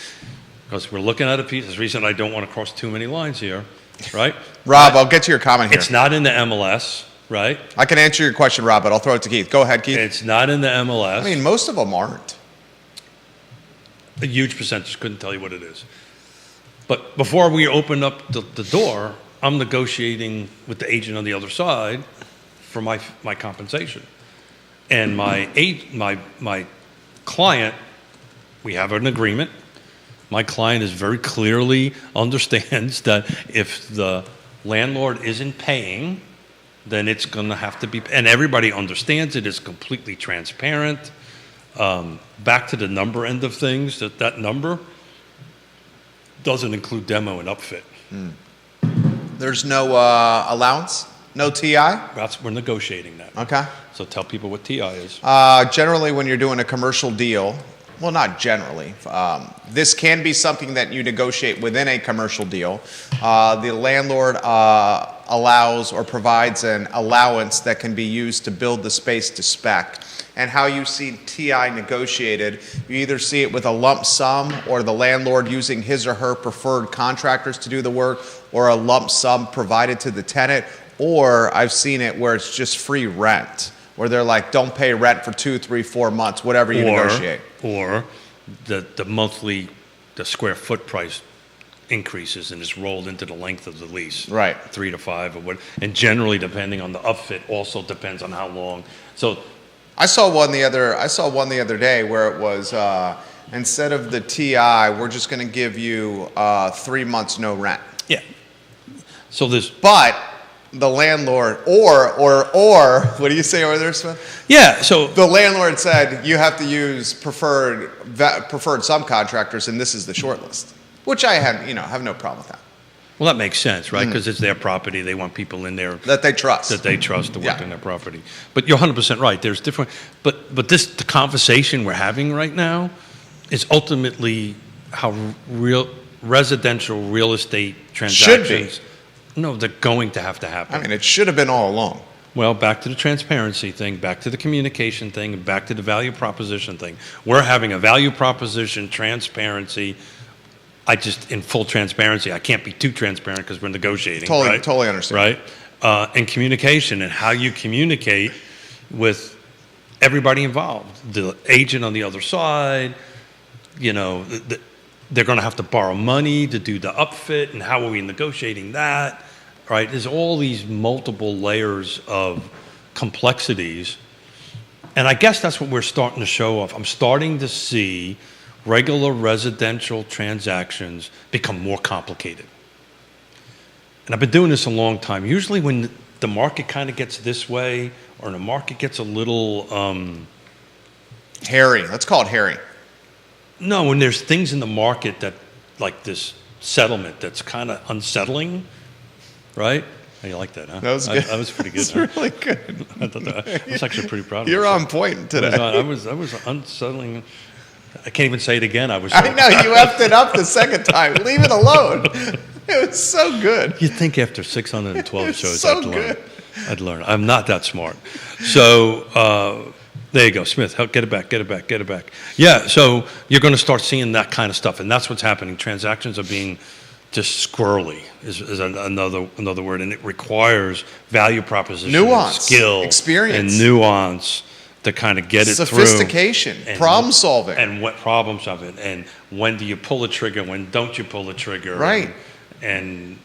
Because we're looking at a piece, there's a reason I don't want to cross too many lines here, right?
Rob, I'll get to your comment here.
It's not in the MLS, right?
I can answer your question, Rob, but I'll throw it to Keith. Go ahead, Keith.
It's not in the MLS.
I mean, most of them aren't.
A huge percentage, couldn't tell you what it is. But before we open up the door, I'm negotiating with the agent on the other side for my compensation. And my client, we have an agreement. My client is very clearly understands that if the landlord isn't paying, then it's going to have to be, and everybody understands it. It's completely transparent. Back to the number end of things, that number doesn't include demo and upfit.
There's no allowance, no TI.
We're negotiating that.
Okay.
So tell people what TI is.
Generally, when you're doing a commercial deal, well, not generally. This can be something that you negotiate within a commercial deal. The landlord allows or provides an allowance that can be used to build the space to spec. And how you see TI negotiated, you either see it with a lump sum or the landlord using his or her preferred contractors to do the work, or a lump sum provided to the tenant, or I've seen it where it's just free rent, where they're like, don't pay rent for 2, 3, 4 months, whatever you negotiate.
Or the monthly, the square foot price increases and is rolled into the length of the lease.
Right.
3 to 5 or what. And generally, depending on the upfit, also depends on how long. So
I saw one the other day where it was instead of the TI, we're just going to give you 3 months no rent.
yeah. So there's
But the landlord, or what do you say over there, Smith?
yeah. So
The landlord said you have to use preferred subcontractors, and this is the short list, which I have no problem with that.
well, that makes sense, right? Because it's their property. They want people in there
That they trust.
that they trust to work
Yeah.
on their property. But you're 100% right. There's different, but the conversation we're having right now is ultimately how residential real estate transactions.
Should be.
No, they're going to have to happen.
I mean, it should have been all along.
Well, back to the transparency thing, back to the communication thing, and back to the value proposition thing. We're having a value proposition, transparency. In full transparency, I can't be too transparent because we're negotiating.
Totally understand.
Right? And communication and how you communicate with everybody involved. The agent on the other side, they're going to have to borrow money to do the upfit, and how are we negotiating that, right? There's all these multiple layers of complexities, and I guess that's what we're starting to show off. I'm starting to see regular residential transactions become more complicated. And I've been doing this a long time. Usually when the market kind of gets this way, or the market gets a little...
Hairy. Let's call it hairy.
No, when there's things in the market that, like this settlement, that's kind of unsettling, right? How you like that, huh?
That was good.
That was pretty good.
That's
Huh?
really good.
I thought I was actually pretty proud of
You're
myself.
on point today.
I was unsettling. I can't even say it again.
I know, you effed it up the second time. Leave it alone. It was so good.
You'd think after 612
It's
shows
so
I'd learn.
good.
I'd learn. I'm not that smart. So there you go, Smith. Get it back. Yeah, so you're going to start seeing that kind of stuff, and that's what's happening. Transactions are being just squirrely is another word, and it requires value proposition,
Nuance,
and skill,
experience.
and nuance to kind of get it through.
Sophistication, problem solving.
And what problem solving, and when do you pull the trigger, when don't you pull the trigger?
Right.
And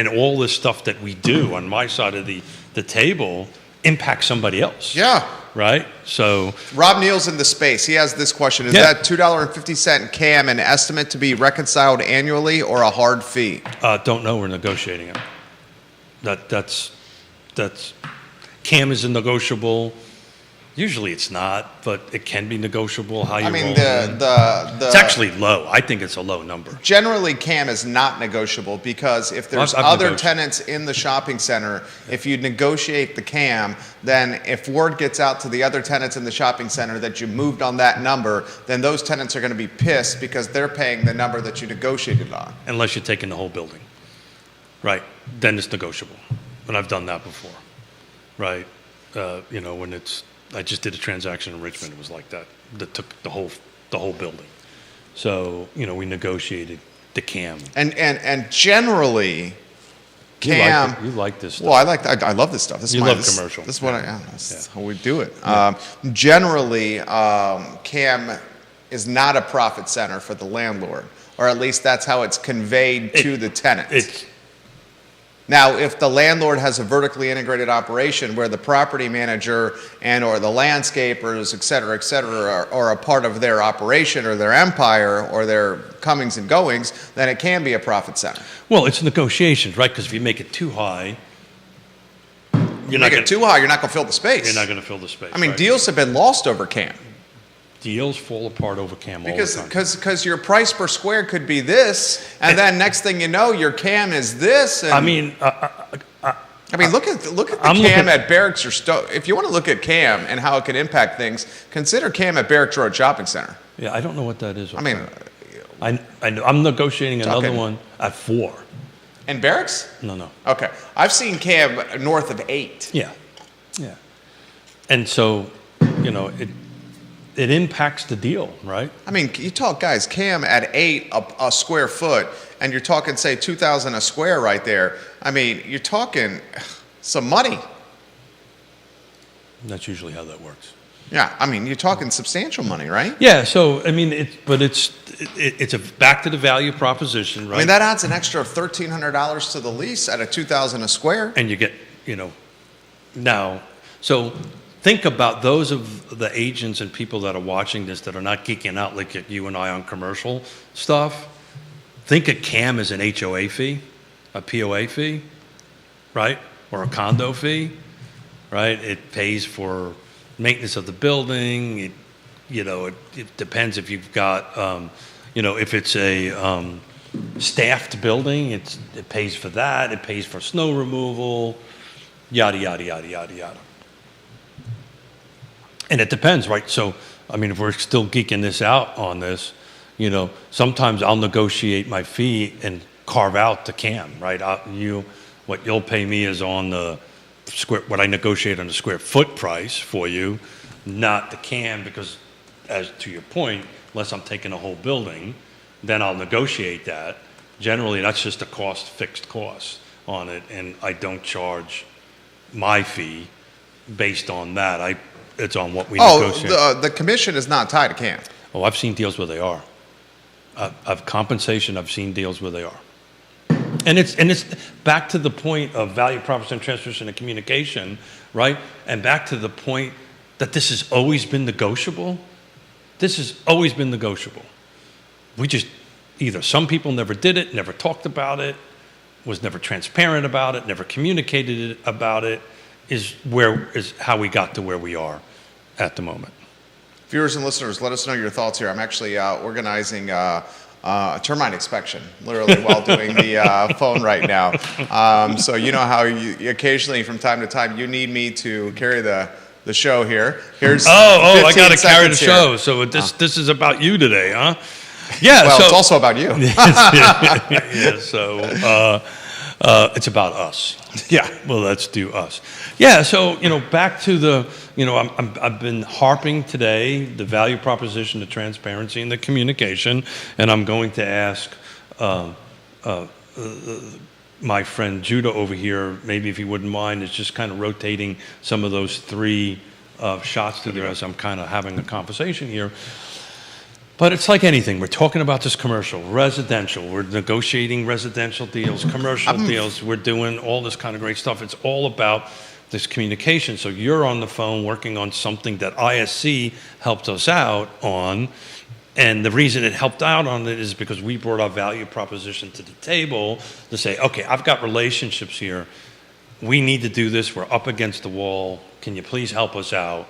all this stuff that we do on my side of the table impact somebody else.
Yeah.
Right? So,
Rob Neal's in the space. He has this question. Is
Yeah.
that $2.50 CAM an estimate to be reconciled annually or a hard fee?
don't know, we're negotiating it. That's CAM is a negotiable. Usually it's not, but it can be negotiable. How you
I mean,
roll
the,
in.
the
It's actually low. I think it's a low number.
generally CAM is not negotiable because if there's
I've
other
negotiated.
tenants in the shopping center, if you negotiate the CAM, then if word gets out to the other tenants in the shopping center that you moved on that number, then those tenants are going to be pissed because they're paying the number that you negotiated on.
Unless you're taking the whole building. Right. Then it's negotiable. And I've done that before. Right. When I just did a transaction in Richmond. It was like that. That took the whole building. So, we negotiated the CAM.
And generally, CAM.
You like this stuff.
Well, I love this stuff. This is
You
my,
love
this,
commercial.
This is what this is how we do it. Generally, CAM is not a profit center for the landlord, or at least that's how it's conveyed to the tenant. Now, if the landlord has a vertically integrated operation where the property manager and or the landscapers, et cetera, are a part of their operation or their empire or their comings and goings, then it can be a profit center.
Well, it's negotiations, right? Because if you make it too high,
You make it too high, you're not going to fill the space.
You're not going to fill the space.
I mean,
right?
deals have been lost over CAM.
Deals fall apart over CAM all the time.
Because your price per square could be this, and then next thing you know, your CAM is this. And,
I mean,
look at the
I'm
CAM
looking-
at Barracks or if you want to look at CAM and how it can impact things, consider CAM at Barracks Road Shopping Center.
yeah, I don't know what that is.
I mean,
I know, I'm negotiating another
Talking-
one at 4.
in Barracks?
No.
Okay, I've seen CAM north of 8.
Yeah. And so, it impacts the deal, right?
I mean, you talk, guys, CAM at 8 a square foot, and you're talking, say, 2,000 a square right there. I mean, you're talking some money.
That's usually how that works.
Yeah, I mean, you're talking substantial money, right?
Yeah. So I mean, it's a back to the value proposition, right?
I mean, that adds an extra $1,300 to the lease at a 2,000 a square.
And you get, now. So think about those of the agents and people that are watching this that are not geeking out like you and I on commercial stuff. Think of CAM as an HOA fee, a POA fee, right? Or a condo fee, right? It pays for maintenance of the building. It depends if you've got, if it's a staffed building, it pays for that. It pays for snow removal, yada, yada, yada, yada, yada. And it depends, right? So, I mean, if we're still geeking this out on this, sometimes I'll negotiate my fee and carve out the CAM, right? What you'll pay me is on the what I negotiate on the square foot price for you, not the CAM, because as to your point, unless I'm taking a whole building, then I'll negotiate that. Generally, that's just a fixed cost on it, and I don't charge my fee based on that. It's on what we negotiate.
The commission is not tied to CAM.
Oh, I've seen deals where they are. Of compensation, I've seen deals where they are. And it's back to the point of value proposition, transmission, and communication, right? And back to the point that this has always been negotiable. This has always been negotiable. We just either some people never did it, never talked about it, was never transparent about it, never communicated about it, is how we got to where we are at the moment.
Viewers and listeners, let us know your thoughts here. I'm actually organizing a termite inspection, literally, while doing the phone right now. So you know how you occasionally, from time to time, you need me to carry the show here. Here's
I got to carry the
15
show.
here.
So this is about you today, huh? Yeah.
Well,
so,
it's also about you.
yeah. So it's about us.
Yeah.
Well, let's do us. Yeah. So back to the I've been harping today the value proposition, the transparency, and the communication, and I'm going to ask my friend Judah over here, maybe if he wouldn't mind, is just kind of rotating some of those 3 shots through there as I'm kind of having a conversation here. But it's like anything. We're talking about this commercial, residential. We're negotiating residential deals, commercial deals. We're doing all this kind of great stuff. It's all about this communication. So you're on the phone working on something that ISC helped us out on. And the reason it helped out on it is because we brought our value proposition to the table to say, okay, I've got relationships here. We need to do this. We're up against the wall. Can you please help us out?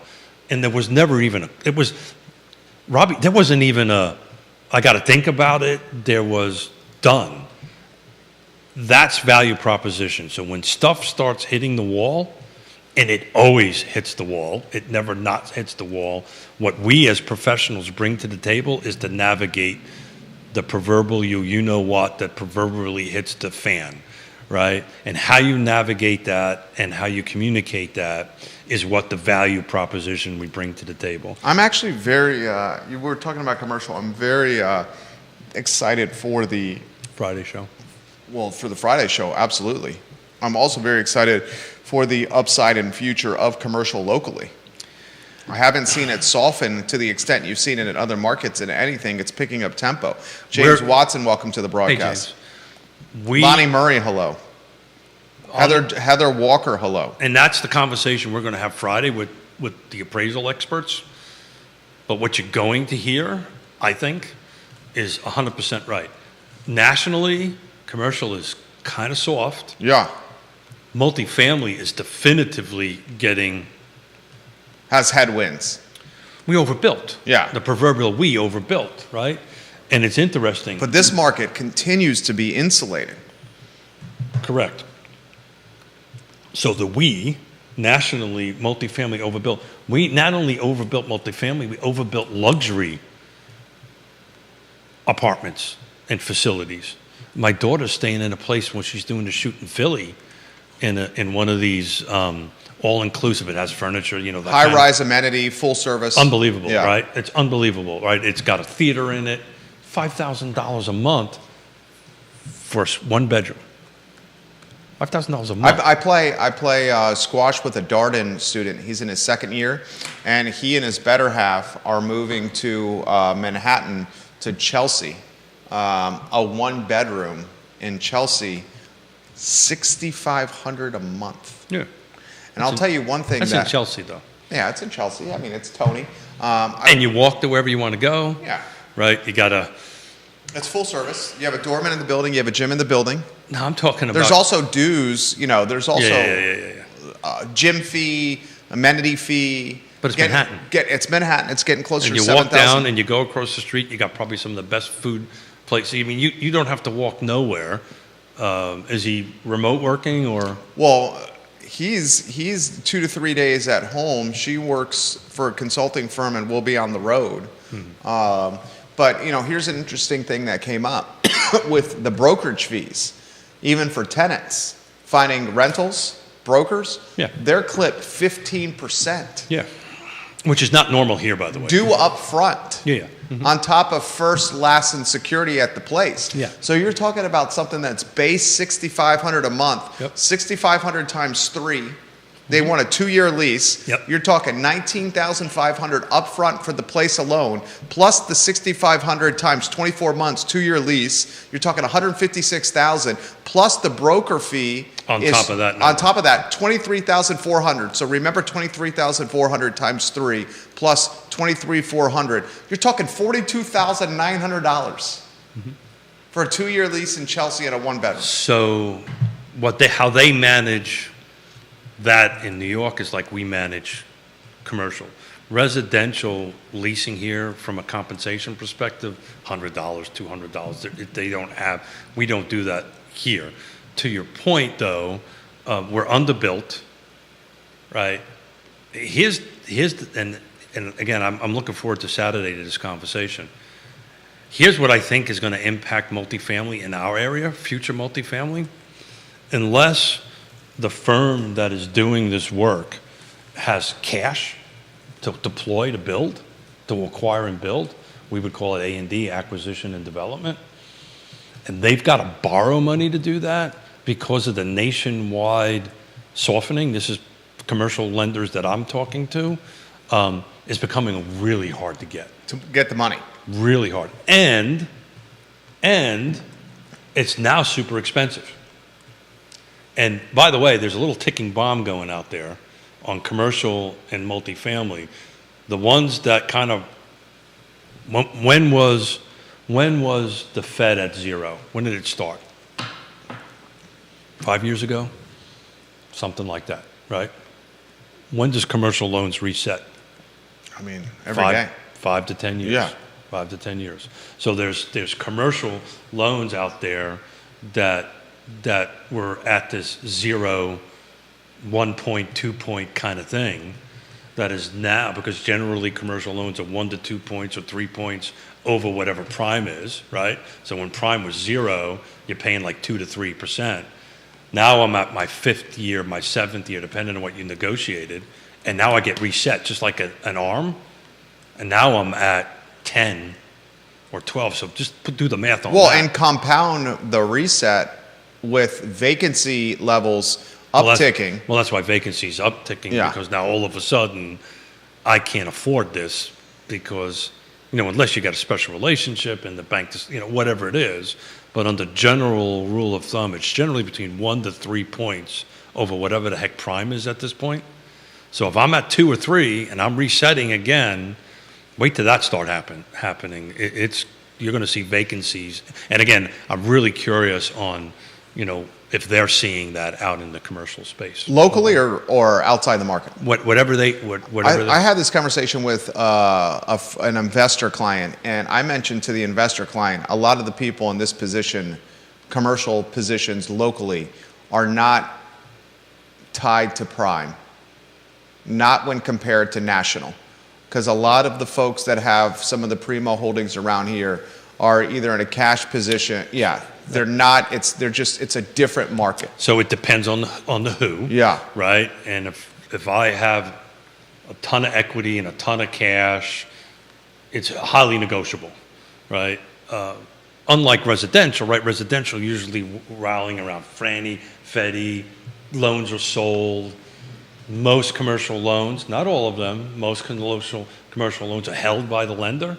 And there was never even Robbie, there wasn't even I got to think about it. There was done. That's value proposition. So when stuff starts hitting the wall, and it always hits the wall, it never not hits the wall, what we as professionals bring to the table is to navigate the proverbial you know what that proverbially hits the fan, right? And how you navigate that and how you communicate that is what the value proposition we bring to the table.
I'm actually very, you were talking about commercial, I'm very excited for the
Friday show.
Well, for the Friday show, absolutely. I'm also very excited for the upside and future of commercial locally. I haven't seen it soften to the extent you've seen it in other markets. In anything, it's picking up tempo. James Watson, welcome to the broadcast.
Hey, James.
Bonnie Murray, hello. Heather Walker, hello.
And that's the conversation we're going to have Friday with the appraisal experts. But what you're going to hear, I think, is 100% right. Nationally, commercial is kind of soft.
Yeah.
Multifamily is definitively getting...
Has headwinds.
We overbuilt.
Yeah.
The proverbial we overbuilt, right? And it's interesting.
But this market continues to be insulated.
Correct. So the we, nationally, multifamily overbuilt. We not only overbuilt multifamily, we overbuilt luxury apartments and facilities. My daughter's staying in a place when she's doing the shoot in Philly in one of these all-inclusive. It has furniture, that
high-rise amenity, full service.
Unbelievable,
Yeah.
right? It's unbelievable, right? It's got a theater in it. $5,000 a month for one bedroom. $5,000 a month.
I play squash with a Darden student. He's in his second year, and he and his better half are moving to Manhattan to Chelsea. A one-bedroom in Chelsea, $6,500 a month.
Yeah.
And I'll tell you one thing.
That's in Chelsea, though.
Yeah, it's in Chelsea. I mean, it's Tony.
And you walk to wherever you want to go.
Yeah.
Right? You got to...
It's full service. You have a doorman in the building. You have a gym in the building.
No, I'm talking about...
There's also dues. There's also
Yeah.
Gym fee, amenity fee.
But it's Manhattan.
It's Manhattan. It's getting closer
And
to
you
7,000.
walk down and you go across the street, you got probably some of the best food places. I mean, you don't have to walk nowhere. Is he remote working or?
Well, he's 2 to 3 days at home. She works for a consulting firm and will be on the road. But here's an interesting thing that came up with the brokerage fees, even for tenants finding rentals, brokers.
Yeah.
They're clipped 15%.
Yeah. Which is not normal here, by the way.
Due up front.
Yeah. Mm-hmm.
On top of first, last, and security at the place.
Yeah.
So you're talking about something that's base $6,500 a month.
Yep.
6,500 times 3. They want a 2-year lease.
Yep.
You're talking $19,500 upfront for the place alone, plus the $6,500 times 24 months, 2-year lease. You're talking $156,000 plus the broker fee.
On top of that,
$23,400. So remember, $23,400 times 3 plus $23,400. You're talking $42,900 for a 2-year lease in Chelsea and a 1-bedroom.
So how they manage that in New York is like we manage commercial. Residential leasing here from a compensation perspective, $100, $200. We don't do that here. To your point though, we're underbuilt, right? And again, I'm looking forward to Saturday to this conversation. Here's what I think is going to impact multifamily in our area, future multifamily, unless the firm that is doing this work has cash to deploy to build, to acquire and build. We would call it A&D, acquisition and development. And they've got to borrow money to do that because of the nationwide softening. This is commercial lenders that I'm talking to. It's becoming really hard to get.
To get the money.
Really hard. And it's now super expensive. And by the way, there's a little ticking bomb going out there on commercial and multifamily. The ones that kind of, when was the Fed at zero? When did it start? 5 years ago? Something like that, right? When does commercial loans reset?
I mean, every day.
5 to 10 years.
Yeah.
5 to 10 years. So there's commercial loans out there that were at this 0, 1 point, 2 point kind of thing that is now, because generally commercial loans are 1 to 2 points or 3 points over whatever prime is, right? So when prime was 0, you're paying like 2 to 3%. Now I'm at my 5th year, my 7th year, depending on what you negotiated, and now I get reset just like an ARM, and now I'm at 10 or 12. So just do the math on that.
Well, and compound the reset with vacancy levels upticking.
Well, that's why vacancy is upticking,
Yeah.
because now all of a sudden I can't afford this because, unless you got a special relationship and the bank, whatever it is. But under general rule of thumb, it's generally between 1 to 3 points over whatever the heck prime is at this point. So if I'm at 2 or 3 and I'm resetting again, wait till that start happening. You're going to see vacancies. And again, I'm really curious on, if they're seeing that out in the commercial space.
Locally or outside the market?
Whatever they.
I had this conversation with an investor client, and I mentioned to the investor client, a lot of the people in this position, commercial positions locally, are not tied to prime, not when compared to national. Because a lot of the folks that have some of the Primo holdings around here are either in a cash position. Yeah, they're not. It's a different market.
So it depends on the who.
Yeah.
Right. And if I have a ton of equity and a ton of cash, it's highly negotiable, right? Unlike residential, right? Residential usually rallying around Fannie, Freddie, loans are sold. Most commercial loans, not all of them, most commercial loans are held by the lender,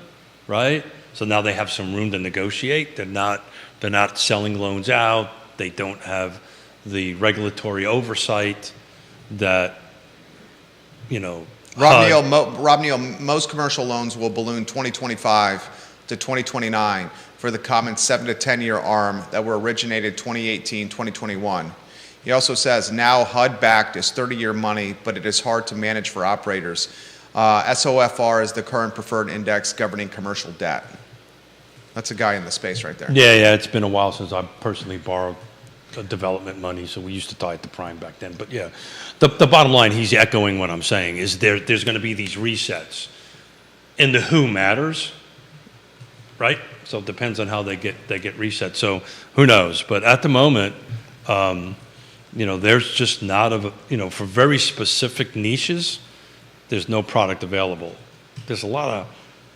right? So now they have some room to negotiate. They're not selling loans out. They don't have the regulatory oversight that,
Rob Neal, most commercial loans will balloon 2025 to 2029 for the common 7 to 10 year ARM that were originated 2018, 2021. He also says now HUD-backed is 30-year money, but it is hard to manage for operators. SOFR is the current preferred index governing commercial debt. That's a guy in the space right there.
Yeah, it's been a while since I personally borrowed development money, so we used to tie it to prime back then. But yeah, the bottom line, he's echoing what I'm saying, is there's going to be these resets. And the who matters, right? So it depends on how they get reset. So who knows? But at the moment, there's just not for very specific niches, there's no product available. There's a lot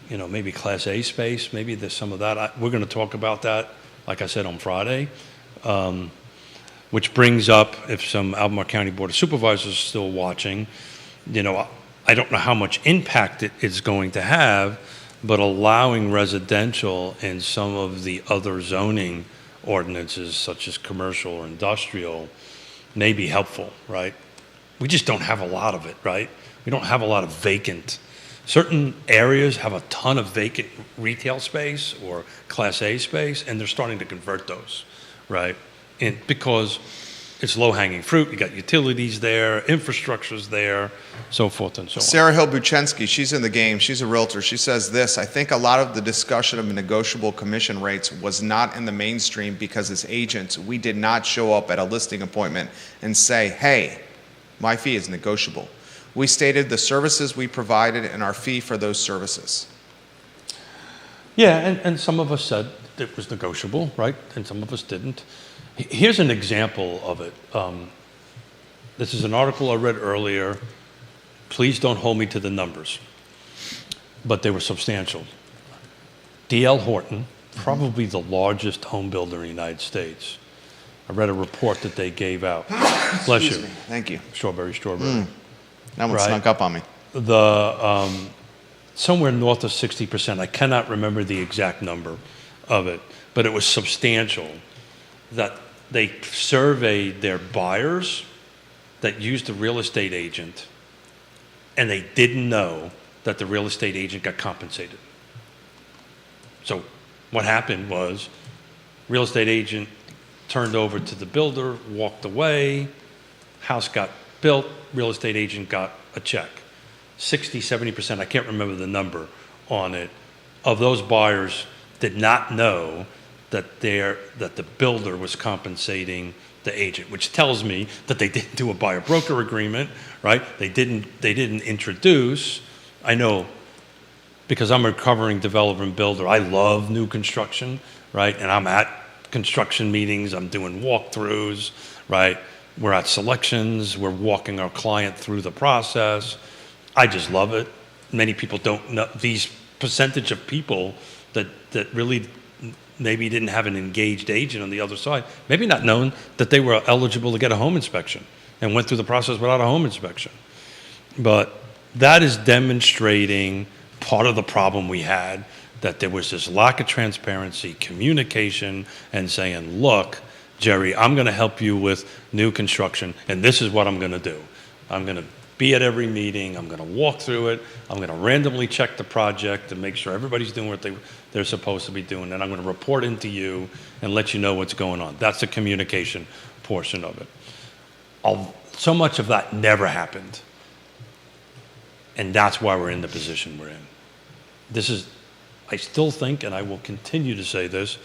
of, maybe Class A space, maybe there's some of that. We're going to talk about that, like I said, on Friday, which brings up, if some Albemarle County Board of Supervisors are still watching, I don't know how much impact it is going to have, but allowing residential and some of the other zoning ordinances, such as commercial or industrial, may be helpful, right? We just don't have a lot of it, right? We don't have a lot of vacant. Certain areas have a ton of vacant retail space or Class A space, and they're starting to convert those, right? And because it's low-hanging fruit, you got utilities there, infrastructure's there, so forth and so on.
Sarah Hill Buchensky, she's in the game. She's a realtor. She says this: I think a lot of the discussion of negotiable commission rates was not in the mainstream because as agents, we did not show up at a listing appointment and say, hey, my fee is negotiable. We stated the services we provided and our fee for those services.
Yeah, and some of us said it was negotiable, right? And some of us didn't. Here's an example of it. This is an article I read earlier. Please don't hold me to the numbers, but they were substantial. D.L. Horton, probably the largest home builder in the United States. I read a report that they gave out. Bless you.
Me. Thank you.
Strawberry.
That one snuck up on me.
Somewhere north of 60%. I cannot remember the exact number of it, but it was substantial. That they surveyed their buyers that used a real estate agent, and they didn't know that the real estate agent got compensated. So what happened was, real estate agent turned over to the builder, walked away, house got built, real estate agent got a check. 60, 70%, I can't remember the number on it, of those buyers did not know that the builder was compensating the agent, which tells me that they didn't do a buyer broker agreement, right? They didn't introduce. I know, because I'm a recovering developer and builder, I love new construction, right? And I'm at construction meetings, I'm doing walkthroughs, right? We're at selections, we're walking our client through the process. I just love it. Many people don't know, these percentage of people that really maybe didn't have an engaged agent on the other side, maybe not known that they were eligible to get a home inspection and went through the process without a home inspection. But that is demonstrating part of the problem we had, that there was this lack of transparency, communication, and saying, look, Jerry, I'm going to help you with new construction, and this is what I'm going to do. I'm going to be at every meeting, I'm going to walk through it, I'm going to randomly check the project and make sure everybody's doing what they're supposed to be doing, and I'm going to report into you and let you know what's going on. That's the communication portion of it. So much of that never happened, and that's why we're in the position we're in. I still think, and I will continue to say this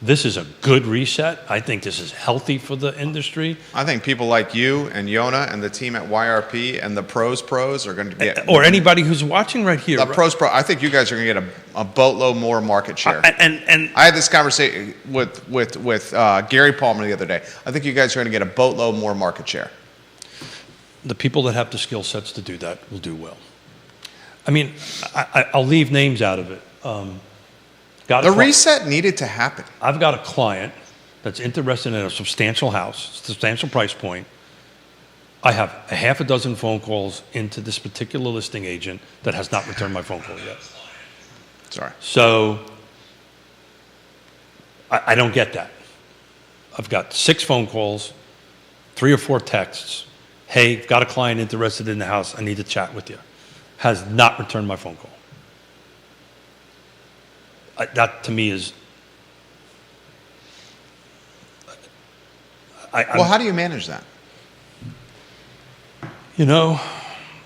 is a good reset. I think this is healthy for the industry.
I think people like you and Yona and the team at YRP and the pros are going to get...
Or anybody who's watching right here.
The pros, I think you guys are going to get a boatload more market share.
And
I had this conversation with Gary Palmer the other day. I think you guys are going to get a boatload more market share.
The people that have the skill sets to do that will do well. I mean, I'll leave names out of it.
The reset needed to happen.
I've got a client that's interested in a substantial house, substantial price point. I have a half a dozen phone calls into this particular listing agent that has not returned my phone call yet.
Sorry.
So I don't get that. I've got 6 phone calls, 3 or 4 texts. Hey, got a client interested in the house. I need to chat with you. Has not returned my phone call. That to me is...
Well, how do you manage that?
You know,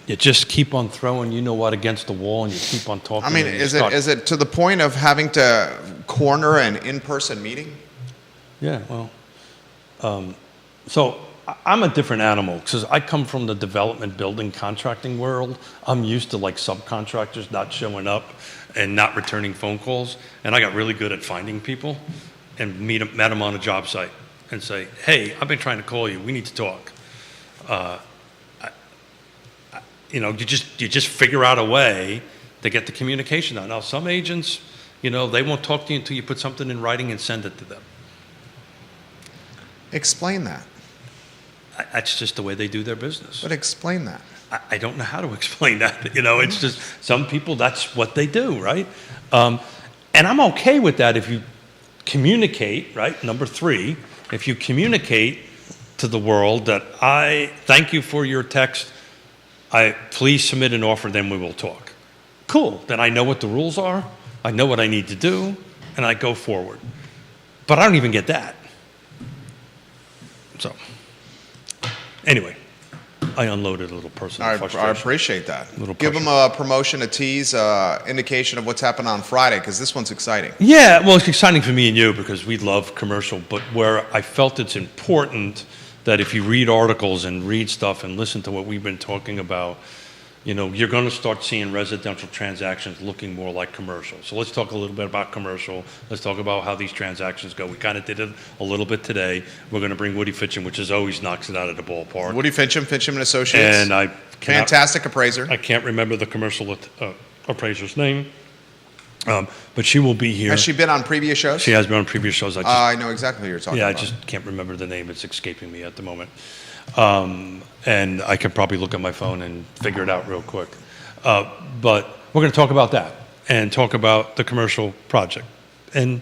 you just keep on throwing what against the wall, and you keep on talking.
I mean, is it to the point of having to corner an in-person meeting?
Yeah, well, so I'm a different animal because I come from the development, building, contracting world. I'm used to like subcontractors not showing up and not returning phone calls, and I got really good at finding people and met them on a job site and say, hey, I've been trying to call you. We need to talk. You just figure out a way to get the communication out. Now, some agents, they won't talk to you until you put something in writing and send it to them.
Explain that.
That's just the way they do their business.
But explain that.
I don't know how to explain that. It's just some people, that's what they do, right? And I'm okay with that if you communicate, right? Number 3, if you communicate to the world that I thank you for your text, please submit an offer, then we will talk. Cool, then I know what the rules are, I know what I need to do, and I go forward. But I don't even get that. So, anyway. I unloaded a little personal frustration.
I appreciate that. Give them a promotion, a tease, indication of what's happening on Friday, because this one's exciting.
Yeah, well, it's exciting for me and you because we love commercial, but where I felt it's important that if you read articles and read stuff and listen to what we've been talking about, you're going to start seeing residential transactions looking more like commercial. So let's talk a little bit about commercial. Let's talk about how these transactions go. We kind of did it a little bit today. We're going to bring Woody Fitcham, which is always knocks it out of the ballpark.
Woody Fitcham, Fitcham and Associates.
And
fantastic appraiser.
I can't remember the commercial appraiser's name, but she will be here.
Has she been on previous shows?
She has been on previous shows.
I know exactly who you're talking about.
Yeah, I just can't remember the name. It's escaping me at the moment. And I could probably look at my phone and figure it out real quick. But we're going to talk about that and talk about the commercial project. And,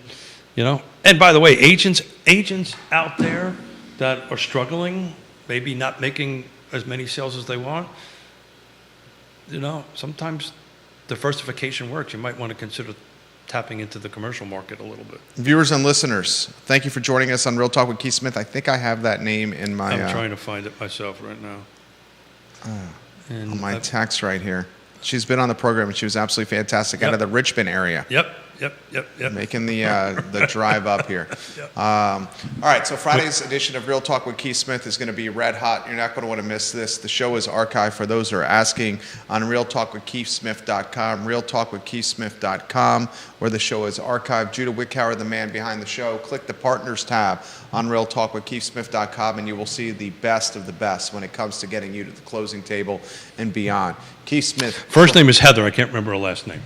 and by the way, agents out there, that are struggling, maybe not making as many sales as they want, sometimes diversification works. You might want to consider tapping into the commercial market a little bit.
Viewers and listeners, thank you for joining us on Real Talk with Keith Smith. I think I have that name in my...
I'm trying to find it myself right now.
on my text right here. She's been on the program, and she was absolutely fantastic out of the Richmond area.
Yep.
Making the drive up here. All right, so Friday's edition of Real Talk with Keith Smith is going to be red hot. You're not going to want to miss this. The show is archived for those who are asking on realtalkwithkeithsmith.com, realtalkwithkeithsmith.com, where the show is archived. Judah Wickhauer, the man behind the show. Click the Partners tab on realtalkwithkeithsmith.com, and you will see the best of the best when it comes to getting you to the closing table and beyond. Keith Smith.
First name is Heather. I can't remember her last name.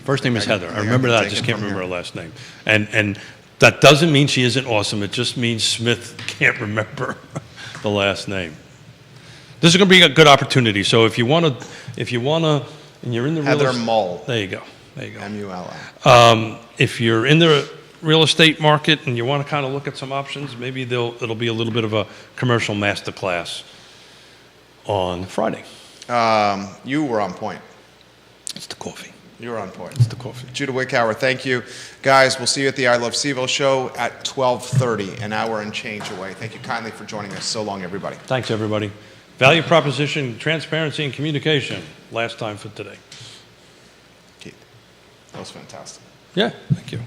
First name is Heather. I remember that. I just can't remember her last name. And that doesn't mean she isn't awesome. It just means Smith can't remember the last name. This is going to be a good opportunity. So if you want to, and you're in the
Heather Mull.
There you go.
M-U-L-L.
If you're in the real estate market and you want to kind of look at some options, maybe it'll be a little bit of a commercial masterclass on Friday.
You were on point.
It's the coffee.
You were on point.
It's the coffee.
Judah Wickhauer, thank you. Guys, we'll see you at the I Love CVille show at 12:30, an hour and change away. Thank you kindly for joining us. So long, everybody.
Thanks, everybody. Value proposition, transparency, and communication. Last time for today.
Keith, that was fantastic.
Yeah, thank you.